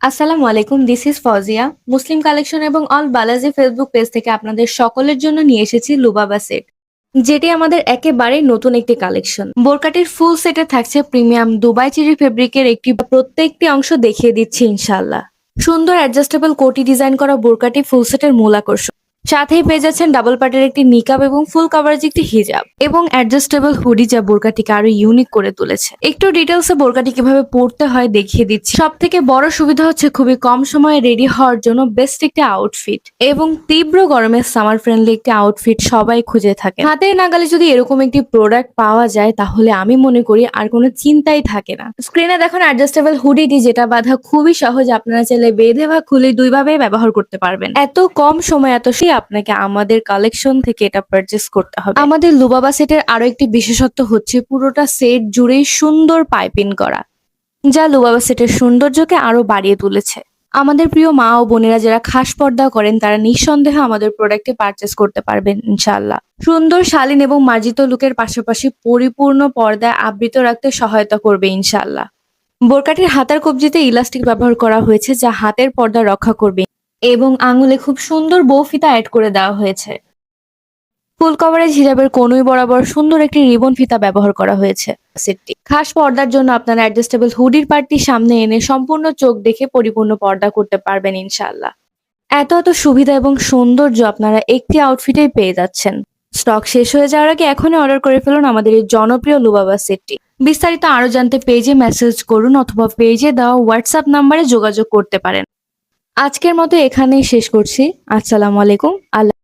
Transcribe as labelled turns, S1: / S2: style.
S1: আসসালামু আলাইকুম, this is Fazia. Muslim collection এবং অল বালাজি ফেসবুক পেজ থেকে আপনাদের সকলের জন্য নিয়ে এসেছি লুবাবা সেট, যেটি আমাদের একেবারেই নতুন একটি কালেকশন। বোরকাটির ফুল সেটে থাকছে প্রিমিয়াম দুবাই চেরি ফেব্রিকের একটি প্রত্যেকটি অংশ দেখিয়ে দিচ্ছি ইনশাআল্লাহ। সুন্দর অ্যাডজাস্টেবল কোটি ডিজাইন করা বোরকাটি ফুল সেটের মূল আকর্ষণ। সাথেই পেয়ে যাচ্ছেন ডাবল পার্টের একটি নিকাব এবং ফুল কভারেজ একটি হিজাব এবং অ্যাডজাস্টেবল হুডি, যা বোরকাটিকে আরো ইউনিক করে তুলেছে। একটু ডিটেলসে বোরকাটি কিভাবে পরতে হয় দেখিয়ে দিচ্ছি। সব থেকে বড় সুবিধা হচ্ছে খুবই কম সময়ে রেডি হওয়ার জন্য বেস্ট একটি আউটফিট এবং তীব্র গরমে সামার ফ্রেন্ডলি একটি আউটফিট সবাই খুঁজে থাকে। হাতের নাগালে যদি এরকম একটি প্রোডাক্ট পাওয়া যায় তাহলে আমি মনে করি আর কোনো চিন্তাই থাকে না। স্ক্রিনে দেখুন অ্যাডজাস্টেবল হুডিটি, যেটা বাঁধা খুবই সহজ। আপনারা চাইলে বেঁধে বা খুলে দুইভাবে ব্যবহার করতে পারবেন। এত কম সময় আপনাকে আমাদের কালেকশন থেকে এটা পারচেস করতে হবে। আমাদের লুবাবা সেটের আরো একটি বিশেষত্ব হচ্ছে পুরোটা সেট জুড়েই সুন্দর পাইপিং করা, যা লুবাবা সেটের সৌন্দর্যকে আরো বাড়িয়ে তুলেছে। আমাদের প্রিয় মা ও বোনেরা যারা খাস পর্দা করেন তারা নিঃসন্দেহে আমাদের প্রোডাক্টটি পারচেস করতে পারবেন ইনশাআল্লাহ। সুন্দর শালীন এবং মার্জিত লুকের পাশাপাশি পরিপূর্ণ পর্দায় আবৃত রাখতে সহায়তা করবে ইনশাআল্লাহ। বোরকাটির হাতার কবজিতে ইলাস্টিক ব্যবহার করা হয়েছে, যা হাতের পর্দা রক্ষা করবে এবং আঙুলে খুব সুন্দর বউ ফিতা অ্যাড করে দেওয়া হয়েছে। ফুল কভারেজ হিজাবের কনুই বরাবর সুন্দর একটি রিবন ফিতা ব্যবহার করা হয়েছে। সেটটি খাস পর্দার জন্য আপনারা অ্যাডজাস্টেবল হুডির পার্টটি সামনে এনে সম্পূর্ণ চোখ দেখে পরিপূর্ণ পর্দা করতে পারবেন ইনশাআল্লাহ। এত সুবিধা এবং সৌন্দর্য আপনারা একটি আউটফিটেই পেয়ে যাচ্ছেন। স্টক শেষ হয়ে যাওয়ার আগে এখনই অর্ডার করে ফেলুন আমাদের এই জনপ্রিয় লুবাবা সেটটি। বিস্তারিত আরো জানতে পেজে মেসেজ করুন অথবা পেজে দেওয়া হোয়াটসঅ্যাপ নাম্বারে যোগাযোগ করতে পারেন। আজকের মতো এখানেই শেষ করছি। আসসালামু আলাইকুম। আল্লাহ